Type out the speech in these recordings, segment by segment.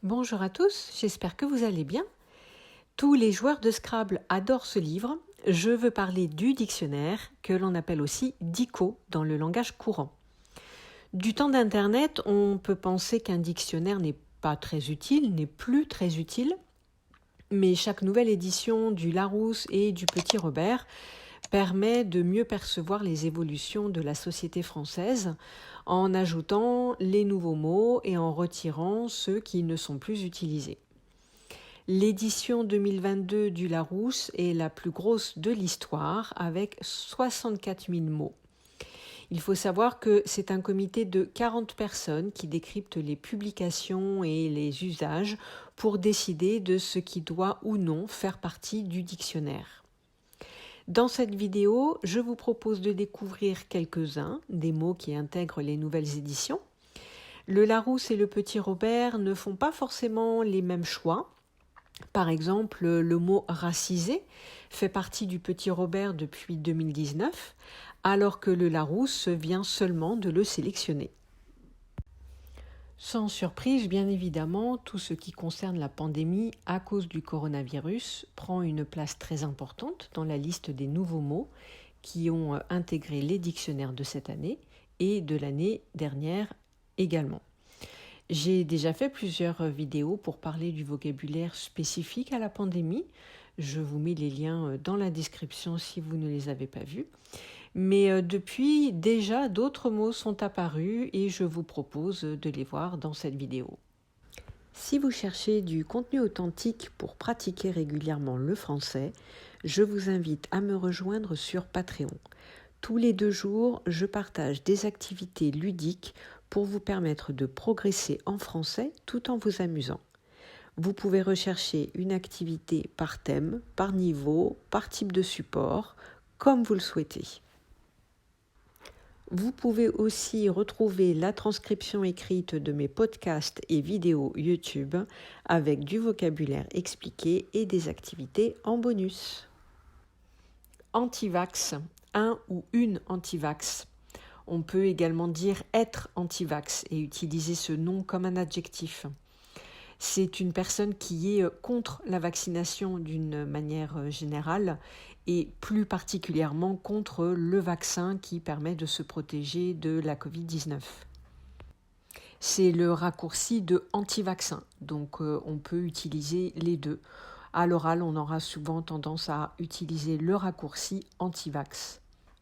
Bonjour à tous, j'espère que vous allez bien. Tous les joueurs de Scrabble adorent ce livre. Je veux parler du dictionnaire, que l'on appelle aussi Dico dans le langage courant. Du temps d'Internet, on peut penser qu'un dictionnaire n'est pas très utile, n'est plus très utile, mais chaque nouvelle édition du Larousse et du Petit Robert permet de mieux percevoir les évolutions de la société française en ajoutant les nouveaux mots et en retirant ceux qui ne sont plus utilisés. L'édition 2022 du Larousse est la plus grosse de l'histoire avec 64 000 mots. Il faut savoir que c'est un comité de 40 personnes qui décryptent les publications et les usages pour décider de ce qui doit ou non faire partie du dictionnaire. Dans cette vidéo, je vous propose de découvrir quelques-uns des mots qui intègrent les nouvelles éditions. Le Larousse et le Petit Robert ne font pas forcément les mêmes choix. Par exemple, le mot racisé fait partie du Petit Robert depuis 2019, alors que le Larousse vient seulement de le sélectionner. Sans surprise, bien évidemment, tout ce qui concerne la pandémie à cause du coronavirus prend une place très importante dans la liste des nouveaux mots qui ont intégré les dictionnaires de cette année et de l'année dernière également. J'ai déjà fait plusieurs vidéos pour parler du vocabulaire spécifique à la pandémie. Je vous mets les liens dans la description si vous ne les avez pas vus. Mais depuis, déjà d'autres mots sont apparus et je vous propose de les voir dans cette vidéo. Si vous cherchez du contenu authentique pour pratiquer régulièrement le français, je vous invite à me rejoindre sur Patreon. Tous les 2 jours, je partage des activités ludiques pour vous permettre de progresser en français tout en vous amusant. Vous pouvez rechercher une activité par thème, par niveau, par type de support, comme vous le souhaitez. Vous pouvez aussi retrouver la transcription écrite de mes podcasts et vidéos YouTube avec du vocabulaire expliqué et des activités en bonus. Antivax, un ou une antivax. On peut également dire être antivax et utiliser ce nom comme un adjectif. C'est une personne qui est contre la vaccination d'une manière générale et plus particulièrement contre le vaccin qui permet de se protéger de la Covid-19. C'est le raccourci de anti-vaccin, donc on peut utiliser les deux. À l'oral, on aura souvent tendance à utiliser le raccourci anti-vax.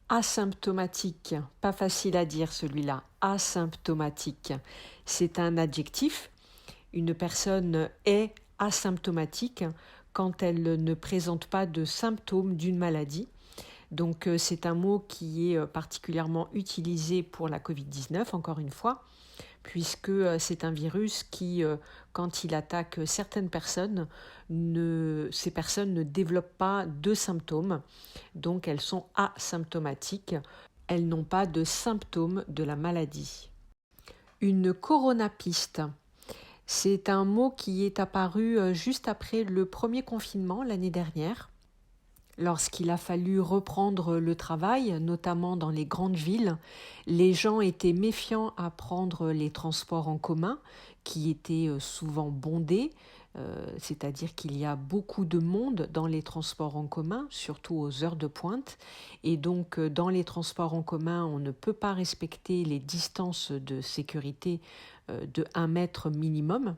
Asymptomatique, pas facile à dire celui-là, asymptomatique. C'est un adjectif. Une personne est asymptomatique quand elle ne présente pas de symptômes d'une maladie. Donc c'est un mot qui est particulièrement utilisé pour la Covid-19, encore une fois, puisque c'est un virus qui, quand il attaque certaines personnes, ces personnes ne développent pas de symptômes, donc elles sont asymptomatiques, elles n'ont pas de symptômes de la maladie. Une coronapiste. C'est un mot qui est apparu juste après le premier confinement l'année dernière, lorsqu'il a fallu reprendre le travail, notamment dans les grandes villes. Les gens étaient méfiants à prendre les transports en commun, qui étaient souvent bondés, c'est-à-dire qu'il y a beaucoup de monde dans les transports en commun, surtout aux heures de pointe. Et donc, dans les transports en commun, on ne peut pas respecter les distances de sécurité de 1 mètre minimum.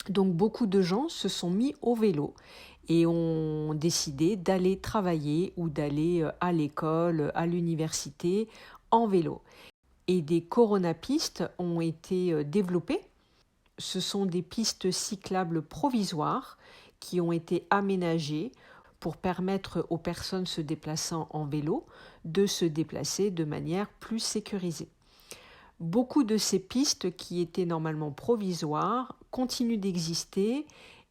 Donc beaucoup de gens se sont mis au vélo et ont décidé d'aller travailler ou d'aller à l'école, à l'université en vélo. Et des coronapistes ont été développées. Ce sont des pistes cyclables provisoires qui ont été aménagées pour permettre aux personnes se déplaçant en vélo de se déplacer de manière plus sécurisée. Beaucoup de ces pistes qui étaient normalement provisoires continuent d'exister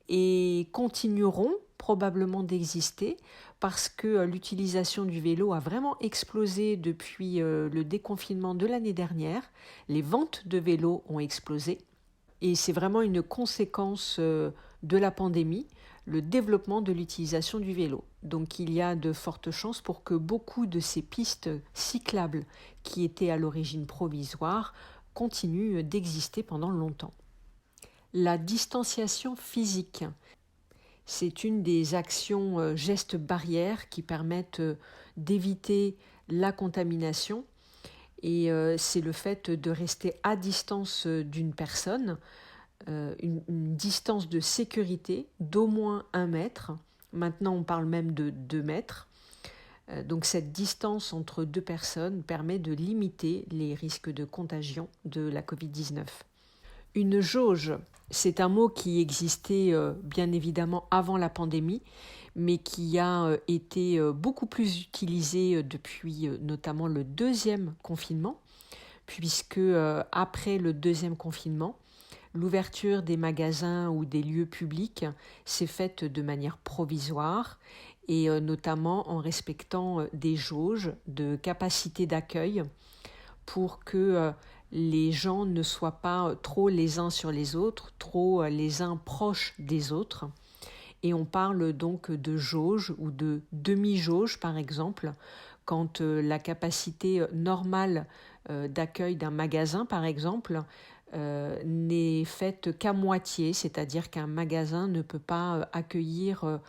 et continueront probablement d'exister parce que l'utilisation du vélo a vraiment explosé depuis le déconfinement de l'année dernière. Les ventes de vélos ont explosé et c'est vraiment une conséquence de la pandémie, le développement de l'utilisation du vélo. Donc il y a de fortes chances pour que beaucoup de ces pistes cyclables qui étaient à l'origine provisoires continuent d'exister pendant longtemps. La distanciation physique, c'est une des actions gestes barrières qui permettent d'éviter la contamination et c'est le fait de rester à distance d'une personne, une distance de sécurité d'au moins 1 mètre. Maintenant, on parle même de 2 mètres. Donc cette distance entre 2 personnes permet de limiter les risques de contagion de la Covid-19. Une jauge, c'est un mot qui existait bien évidemment avant la pandémie, mais qui a été beaucoup plus utilisé depuis notamment le 2e confinement, puisque après le 2e confinement, l'ouverture des magasins ou des lieux publics s'est faite de manière provisoire et notamment en respectant des jauges de capacité d'accueil pour que les gens ne soient pas trop les uns sur les autres, trop les uns proches des autres. Et on parle donc de jauge ou de demi-jauge par exemple, quand la capacité normale d'accueil d'un magasin par exemple n'est faite qu'à moitié, c'est-à-dire qu'un magasin ne peut pas accueillir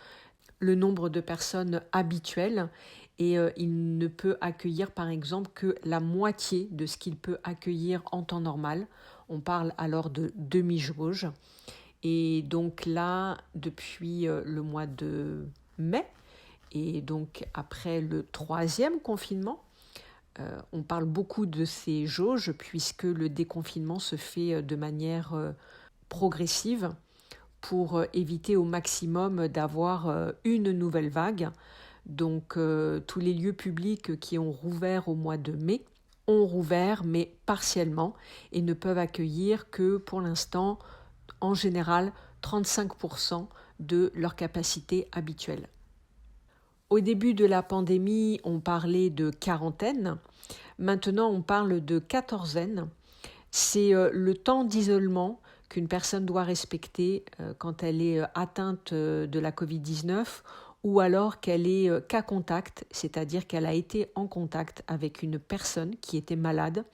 le nombre de personnes habituelles et il ne peut accueillir par exemple que la moitié de ce qu'il peut accueillir en temps normal. On parle alors de demi-jauge. Et donc là, depuis le mois de mai, et donc après le 3e confinement, on parle beaucoup de ces jauges puisque le déconfinement se fait de manière progressive pour éviter au maximum d'avoir une nouvelle vague. Donc tous les lieux publics qui ont rouvert au mois de mai ont rouvert mais partiellement et ne peuvent accueillir que pour l'instant en général 35% de leur capacité habituelle. Au début de la pandémie, on parlait de quarantaine. Maintenant, on parle de quatorzaine. C'est le temps d'isolement qu'une personne doit respecter quand elle est atteinte de la Covid-19 ou alors qu'elle est cas contact, c'est-à-dire qu'elle a été en contact avec une personne qui était malade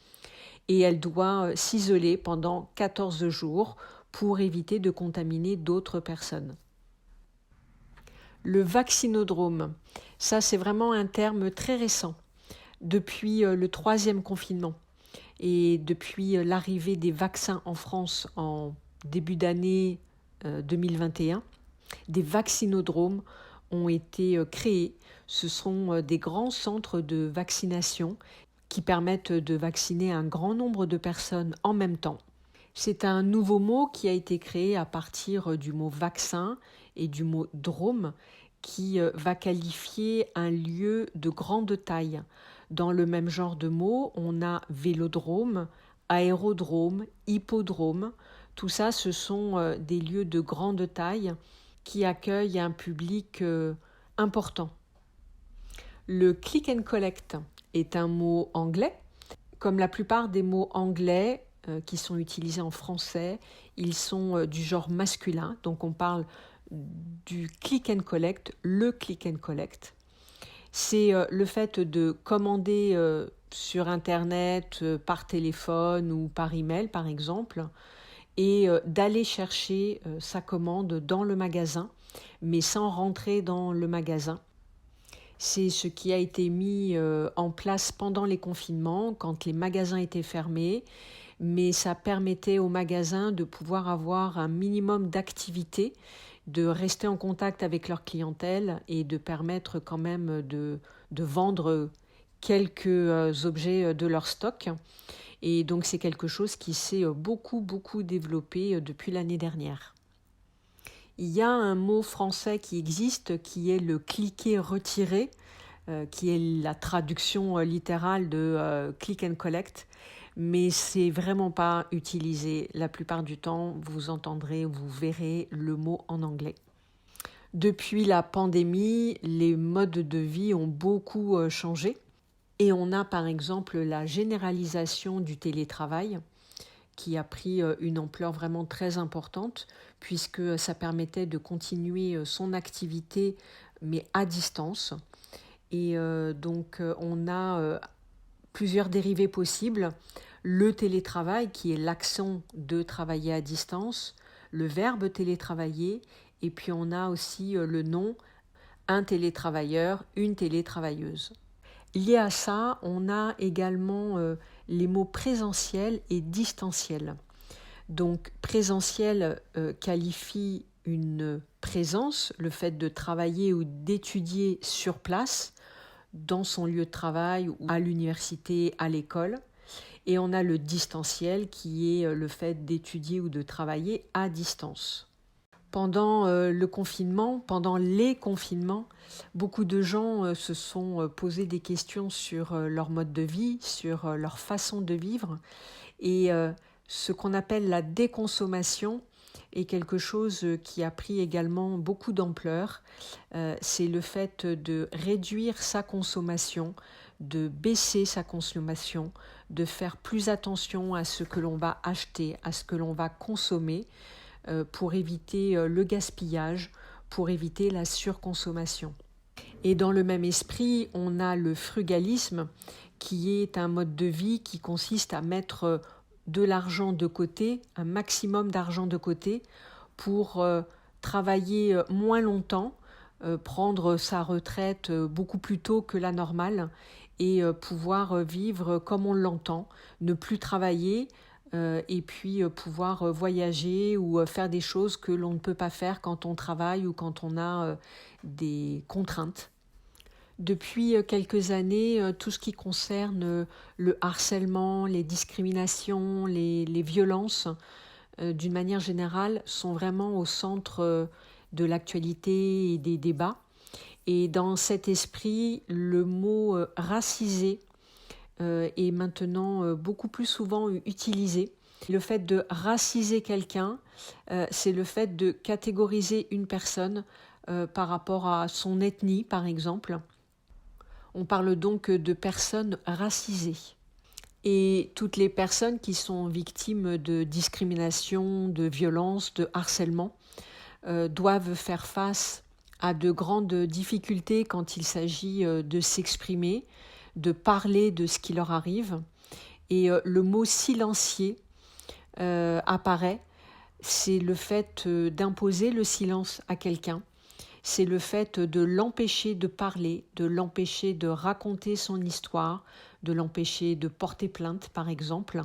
et elle doit s'isoler pendant 14 jours pour éviter de contaminer d'autres personnes. Le vaccinodrome, ça c'est vraiment un terme très récent, depuis le 3e confinement et depuis l'arrivée des vaccins en France en début d'année 2021, des vaccinodromes ont été créés. Ce sont des grands centres de vaccination qui permettent de vacciner un grand nombre de personnes en même temps. C'est un nouveau mot qui a été créé à partir du mot vaccin et du mot drome qui va qualifier un lieu de grande taille. Dans le même genre de mots, on a vélodrome, aérodrome, hippodrome. Tout ça, ce sont des lieux de grande taille qui accueillent un public important. Le click and collect est un mot anglais. Comme la plupart des mots anglais qui sont utilisés en français, ils sont du genre masculin. Donc on parle du click and collect, le click and collect. C'est le fait de commander sur Internet, par téléphone ou par email par exemple, et d'aller chercher sa commande dans le magasin, mais sans rentrer dans le magasin. C'est ce qui a été mis en place pendant les confinements, quand les magasins étaient fermés, mais ça permettait aux magasins de pouvoir avoir un minimum d'activité, de rester en contact avec leur clientèle et de permettre quand même de vendre quelques objets de leur stock. Et donc c'est quelque chose qui s'est beaucoup développé depuis l'année dernière. Il y a un mot français qui existe qui est le cliquer-retirer, qui est la traduction littérale de click and collect, mais c'est vraiment pas utilisé. La plupart du temps, vous entendrez, vous verrez le mot en anglais. Depuis la pandémie, les modes de vie ont beaucoup changé et on a par exemple la généralisation du télétravail qui a pris une ampleur vraiment très importante puisque ça permettait de continuer son activité mais à distance. Et donc on a plusieurs dérivés possibles. Le télétravail qui est l'accent de travailler à distance, le verbe télétravailler, et puis on a aussi le nom un télétravailleur, une télétravailleuse. Lié à ça, on a également les mots présentiel et distanciel. Donc présentiel qualifie une présence, le fait de travailler ou d'étudier sur place, dans son lieu de travail ou à l'université, à l'école. Et on a le distanciel qui est le fait d'étudier ou de travailler à distance. Pendant le confinement, pendant les confinements, beaucoup de gens se sont posés des questions sur leur mode de vie, sur leur façon de vivre. Et ce qu'on appelle la déconsommation est quelque chose qui a pris également beaucoup d'ampleur. C'est le fait de réduire sa consommation, de baisser sa consommation, de faire plus attention à ce que l'on va acheter, à ce que l'on va consommer, pour éviter le gaspillage, pour éviter la surconsommation. Et dans le même esprit, on a le frugalisme, qui est un mode de vie qui consiste à mettre de l'argent de côté, un maximum d'argent de côté, pour travailler moins longtemps, prendre sa retraite beaucoup plus tôt que la normale et pouvoir vivre comme on l'entend, ne plus travailler, et puis pouvoir voyager ou faire des choses que l'on ne peut pas faire quand on travaille ou quand on a des contraintes. Depuis quelques années, tout ce qui concerne le harcèlement, les discriminations, les violences, d'une manière générale, sont vraiment au centre de l'actualité et des débats. Et dans cet esprit, le mot racisé est maintenant beaucoup plus souvent utilisé. Le fait de raciser quelqu'un, c'est le fait de catégoriser une personne par rapport à son ethnie, par exemple. On parle donc de personnes racisées. Et toutes les personnes qui sont victimes de discrimination, de violence, de harcèlement doivent faire face à de grandes difficultés quand il s'agit de s'exprimer, de parler de ce qui leur arrive. Et le mot silencier apparaît, c'est le fait d'imposer le silence à quelqu'un, c'est le fait de l'empêcher de parler, de l'empêcher de raconter son histoire, de l'empêcher de porter plainte par exemple.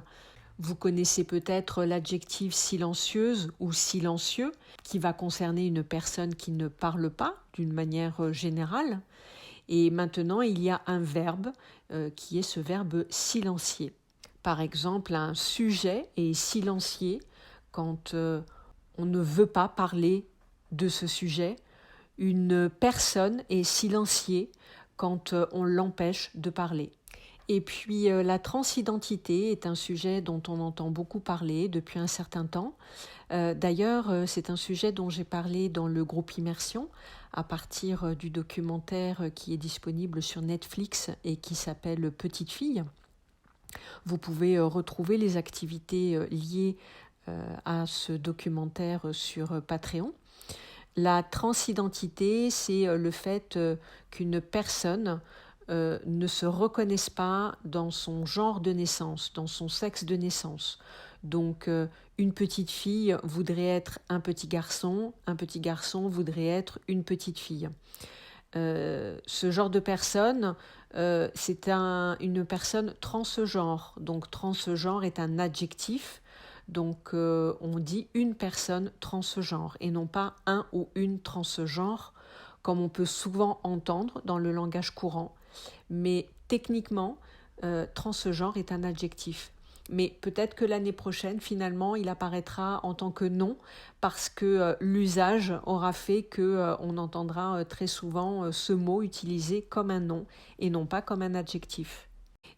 Vous connaissez peut-être l'adjectif silencieuse ou silencieux qui va concerner une personne qui ne parle pas d'une manière générale. Et maintenant, il y a un verbe qui est ce verbe silencier. Par exemple, un sujet est silencié quand on ne veut pas parler de ce sujet. Une personne est silenciée quand on l'empêche de parler. Et puis la transidentité est un sujet dont on entend beaucoup parler depuis un certain temps. D'ailleurs, c'est un sujet dont j'ai parlé dans le groupe Immersion à partir du documentaire qui est disponible sur Netflix et qui s'appelle Petite fille. Vous pouvez retrouver les activités liées à ce documentaire sur Patreon. La transidentité, c'est le fait qu'une personne ne se reconnaisse pas dans son genre de naissance, dans son sexe de naissance. Donc, une petite fille voudrait être un petit garçon voudrait être une petite fille. Ce genre de personne, c'est une personne transgenre. Donc, transgenre est un adjectif. Donc, on dit une personne transgenre et non pas un ou une transgenre, comme on peut souvent entendre dans le langage courant. Mais techniquement, transgenre est un adjectif. Mais peut-être que l'année prochaine, finalement, il apparaîtra en tant que nom parce que l'usage aura fait qu'on entendra très souvent ce mot utilisé comme un nom et non pas comme un adjectif.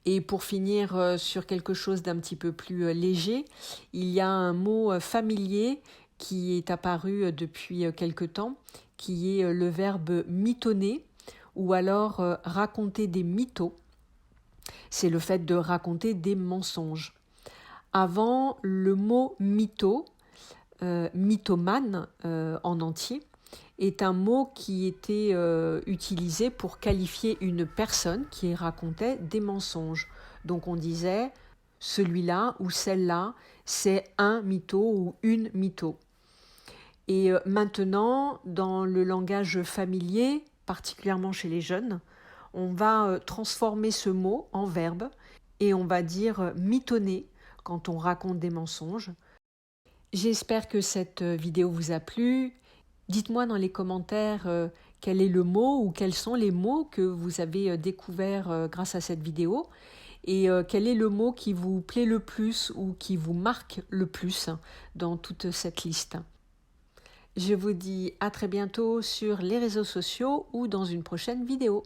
Et pour finir sur quelque chose d'un petit peu plus léger, il y a un mot familier qui est apparu depuis quelque temps, qui est le verbe mitonner ou alors raconter des mythos. C'est le fait de raconter des mensonges. Avant, le mot mytho, mythomane en entier, est un mot qui était utilisé pour qualifier une personne qui racontait des mensonges. Donc on disait celui-là ou celle-là, c'est un mytho ou une mytho. Et maintenant, dans le langage familier, particulièrement chez les jeunes, on va transformer ce mot en verbe et on va dire mitonner quand on raconte des mensonges. J'espère que cette vidéo vous a plu. Dites-moi dans les commentaires quel est le mot ou quels sont les mots que vous avez découverts grâce à cette vidéo et quel est le mot qui vous plaît le plus ou qui vous marque le plus dans toute cette liste. Je vous dis à très bientôt sur les réseaux sociaux ou dans une prochaine vidéo.